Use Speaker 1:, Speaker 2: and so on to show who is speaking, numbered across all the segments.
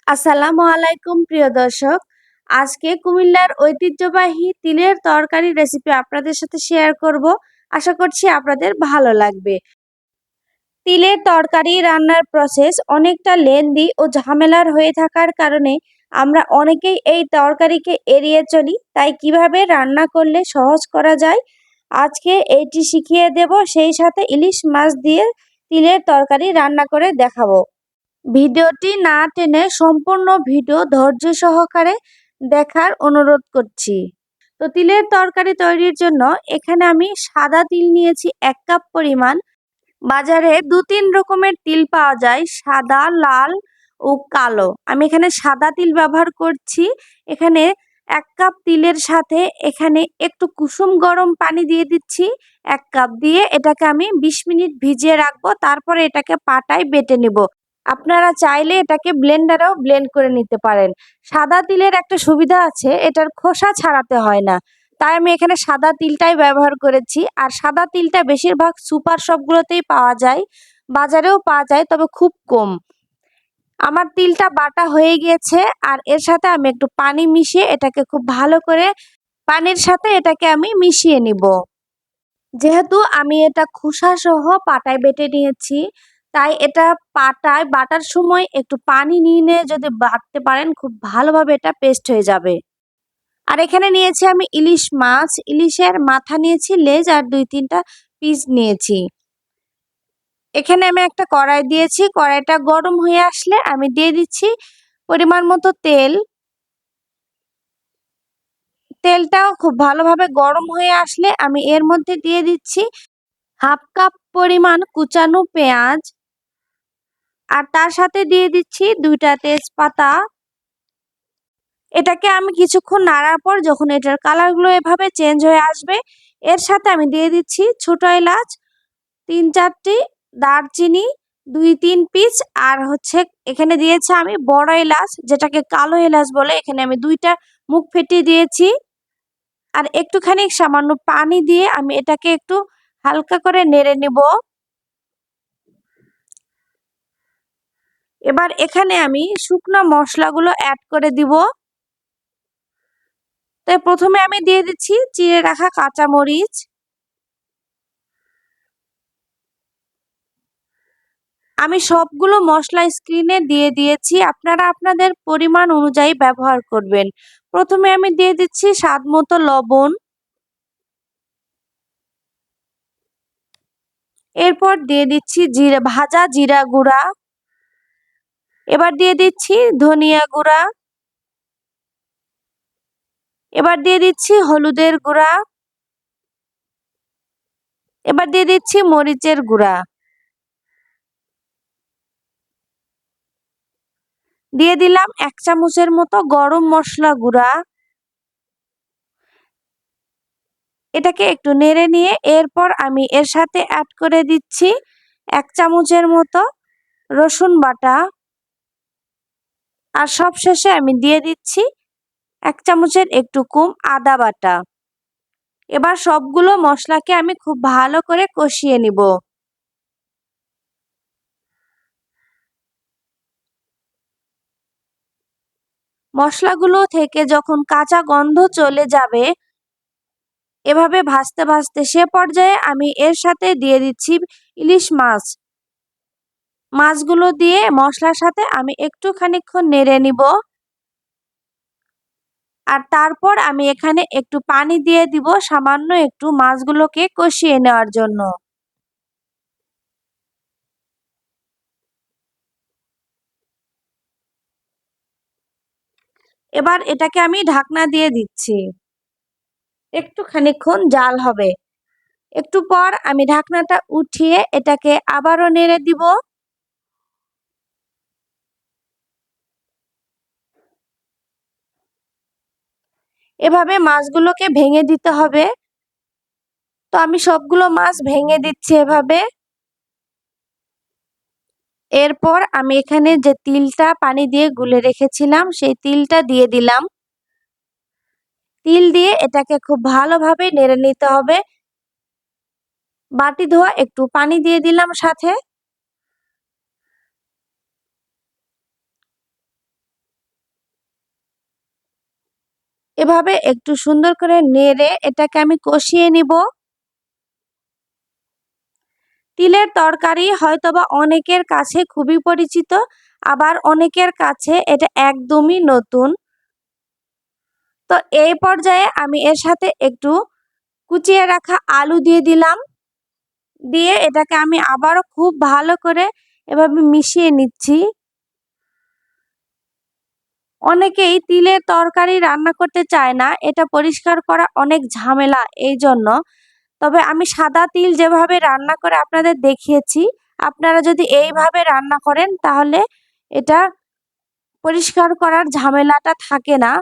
Speaker 1: আসসালামু আলাইকুম প্রিয় দর্শক। আজকে কুমিল্লার ঐতিহ্যবাহী তিলের তরকারি রেসিপি আপনাদের সাথে শেয়ার করব। আশা করছি আপনাদের ভালো লাগবে। তিলের তরকারি রান্নার প্রসেস অনেকটা লেন্দি ও ঝামেলার হয়ে থাকার কারণে আমরা অনেকেই এই তরকারিকে এড়িয়ে চলি। তাই কিভাবে রান্না করলে সহজ করা যায় আজকে এইটি শিখিয়ে দেব, সেই সাথে ইলিশ মাছ দিয়ে তিলের তরকারি রান্না করে দেখাবো। ভিডিওটি না টেনে সম্পূর্ণ ভিডিও ধৈর্য সহকারে দেখার অনুরোধ করছি। তো তিলের তরকারি তৈরির জন্য এখানে আমি সাদা তিল নিয়েছি 1 কাপ পরিমাণ। বাজারে 2-3 রকমের তিল পাওয়া যায়, সাদা, লাল ও কালো। আমি এখানে সাদা তিল ব্যবহার করছি। এখানে 1 কাপ তিলের সাথে এখানে একটু কুসুম গরম পানি দিয়ে দিচ্ছি। 1 কাপ দিয়ে এটাকে আমি 20 মিনিট ভিজিয়ে রাখবো, তারপরে এটাকে পাটায় বেটে নিব। আপনারা চাইলে এটাকে ব্লেন্ডারেও ব্লেন্ড করে নিতে পারেন। সাদা তিলের একটা সুবিধা আছে, এটার খোসা ছাড়াতে হয় না। তাই আমি এখানে সাদা তিলটাই ব্যবহার করেছি। আর সাদা তিলটা বেশিরভাগ সুপার শপগুলোতেই পাওয়া যায়, বাজারেও পাওয়া যায়, তবে খুব কম। আমার তিলটা বাটা হয়ে গিয়েছে, আর এর সাথে আমি একটু পানি মিশিয়ে এটাকে খুব ভালো করে পানির সাথে এটাকে আমি মিশিয়ে নিব। যেহেতু আমি এটা খোসা সহ পাটায় বেটে নিয়েছি, তাই এটা পাটায় বাটার সময় একটু পানি নিয়ে যদি বাটতে পারেন খুব ভালোভাবে এটা পেস্ট হয়ে যাবে। আর এখানে নিয়েছি আমি ইলিশ মাছ, ইলিশের মাথা নিয়েছি, লেজ আর 2-3টা পিস নিয়েছি। এখানে আমি একটা কড়াই দিয়েছি, কড়াইটা গরম হয়ে আসলে আমি দিয়ে দিচ্ছি পরিমাণ মতো তেল। তেলটাও খুব ভালোভাবে গরম হয়ে আসলে আমি এর মধ্যে দিয়ে দিচ্ছি 1/2 কাপ পরিমাণ কুচানো পেঁয়াজ, আর তার সাথে দিয়ে দিচ্ছি 2টা তেজপাতা। এটাকে আমি কিছুক্ষণ নাড়ার পর যখন এটার কালারগুলো এভাবে চেঞ্জ হয়ে আসবে, এর সাথে আমি দিয়ে দিচ্ছি ছোট এলাচ 3-4টি, দারচিনি 2-3 পিস, আর এখানে দিয়েছি আমি বড় এলাচ, যেটাকে কালো এলাচ বলে। এখানে আমি 2টা মুখ ফেটিয়ে দিয়েছি। আর একটুখানি সামান্য পানি দিয়ে আমি এটাকে একটু হালকা করে নেড়ে নিব। এবার এখানে আমি শুকনো মশলাগুলো অ্যাড করে দিব। তাই প্রথমে আমি দিয়ে দিচ্ছি চিড়ে রাখা কাঁচামরিচ, আমি সবগুলো মশলা স্ক্রিনে দিয়ে দিয়েছি, আপনারা আপনাদের পরিমাণ অনুযায়ী ব্যবহার করবেন। প্রথমে আমি দিয়ে দিচ্ছি স্বাদ মতো লবণ, এরপর দিয়ে দিচ্ছি ভাজা জিরা গুঁড়া, এবার দিয়ে দিচ্ছি ধনিয়া গুঁড়া, এবার দিয়ে দিচ্ছি হলুদের গুঁড়া, এবার দিয়ে দিচ্ছি মরিচের গুঁড়া, দিয়ে দিলাম 1 চামচের মতো গরম মশলা গুঁড়া। এটাকে একটু নেড়ে নিয়ে এরপর আমি এর সাথে অ্যাড করে দিচ্ছি 1 চামচের মতো রসুন বাটা, আর সবশেষে আমি দিয়ে দিচ্ছি 1 চামচের একটু কম আদা বাটা। এবার সবগুলো মশলাকে আমি খুব ভালো করে কষিয়ে নিব। মশলাগুলো থেকে যখন কাঁচা গন্ধ চলে যাবে, এভাবে ভাজতে ভাজতে সে পর্যায়ে আমি এর সাথে দিয়ে দিচ্ছি ইলিশ মাছ। মাছগুলো দিয়ে মশলার সাথে আমি একটু খানিকক্ষণ নেড়ে নিব। আর তারপর আমি এখানে একটু পানি দিয়ে দিব, সামান্য একটু, মাছগুলোকে কষিয়ে নেওয়ার জন্য। এবার এটাকে আমি ঢাকনা দিয়ে দিচ্ছি, একটু খানিকক্ষণ জাল হবে। একটু পর আমি ঢাকনাটা উঠিয়ে এটাকে আবারও নেড়ে দিব। এভাবে মাছগুলোকে ভেঙে দিতে হবে। তো আমি সবগুলো মাছ ভেঙে দিচ্ছি এভাবে। এরপর আমি এখানে যে তিলটা পানি দিয়ে গুলে রেখেছিলাম সেই তিলটা দিয়ে দিলাম। তিল দিয়ে এটাকে খুব ভালোভাবে নেড়ে নিতে হবে। বাটি ধোয়া একটু পানি দিয়ে দিলাম সাথে। এভাবে একটু সুন্দর করে নেড়ে এটাকে আমি কষিয়ে নিব। তিলের তরকারি হয়তোবা অনেকের কাছে খুবই পরিচিত, আবার অনেকের কাছে এটা একদমই নতুন। তো এই পর্যায়ে আমি এর সাথে একটু কুচিয়ে রাখা আলু দিয়ে দিলাম। দিয়ে এটাকে আমি আবারও খুব ভালো করে এভাবে মিশিয়ে নিচ্ছি। অনেকেই তিলের তরকারি রান্না করতে চায় না, এটা পরিষ্কার করা অনেক ঝামেলা এই জন্য। তবে আমি সাদা তিল যেভাবে রান্না করে আপনাদের দেখিয়েছি, আপনারা যদি এইভাবে রান্না করেন তাহলে এটা পরিষ্কার করার ঝামেলাটা থাকে না।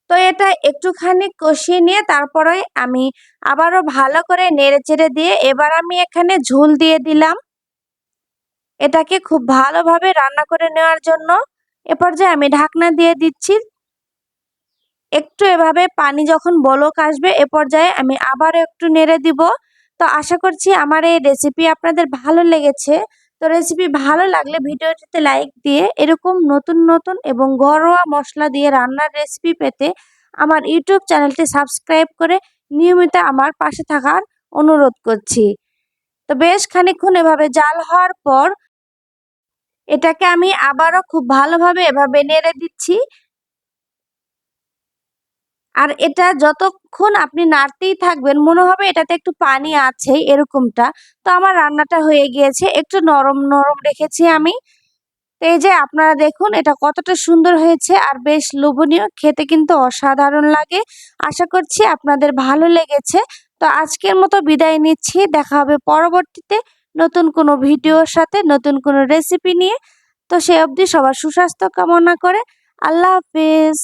Speaker 1: তো এটা একটুখানি কষিয়ে নিয়ে তারপরে আমি আবারও ভালো করে নেড়েচেড়ে দিয়ে এবার আমি এখানে ঝোল দিয়ে দিলাম এটাকে খুব ভালোভাবে রান্না করে নেওয়ার জন্য। এ পর্যায়ে আমি ঢাকনা দিয়ে দিচ্ছি। একটু এভাবে পানি যখন বলক আসবে এ পর্যায়ে আমি আবারও একটু নেড়ে দিব। তো আশা করছি আমার এই রেসিপি আপনাদের ভালো লেগেছে। তো রেসিপি ভালো লাগলে ভিডিওটিতে লাইক দিয়ে এরকম নতুন নতুন এবং ঘরোয়া মশলা দিয়ে রান্নার রেসিপি পেতে আমার ইউটিউব চ্যানেলটি সাবস্ক্রাইব করে নিয়মিত আমার পাশে থাকার অনুরোধ করছি। তো বেশ খানিকক্ষণ এভাবে জাল হওয়ার পর এটাকে আমি আবারও খুব ভালোভাবে এভাবে নেড়ে দিচ্ছি। আর এটা যতক্ষণ আপনি নাড়তেই থাকবেন মনে হবে এটাতে একটু পানি আছে এরকমটা। তো আমার রান্নাটা হয়ে গিয়েছে, একটু নরম নরম রেখেছি আমি। তো এই যে আপনারা দেখুন এটা কতটা সুন্দর হয়েছে আর বেশ লোভনীয়, খেতে কিন্তু অসাধারণ লাগে। আশা করছি আপনাদের ভালো লেগেছে। তো আজকের মতো বিদায় নিচ্ছি, দেখা হবে পরবর্তীতে নতুন কোনো ভিডিওর সাথে, নতুন কোনো রেসিপি নিয়ে। তো সে অবধি সবার সুস্বাস্থ্য কামনা করে আল্লাহ হাফেজ।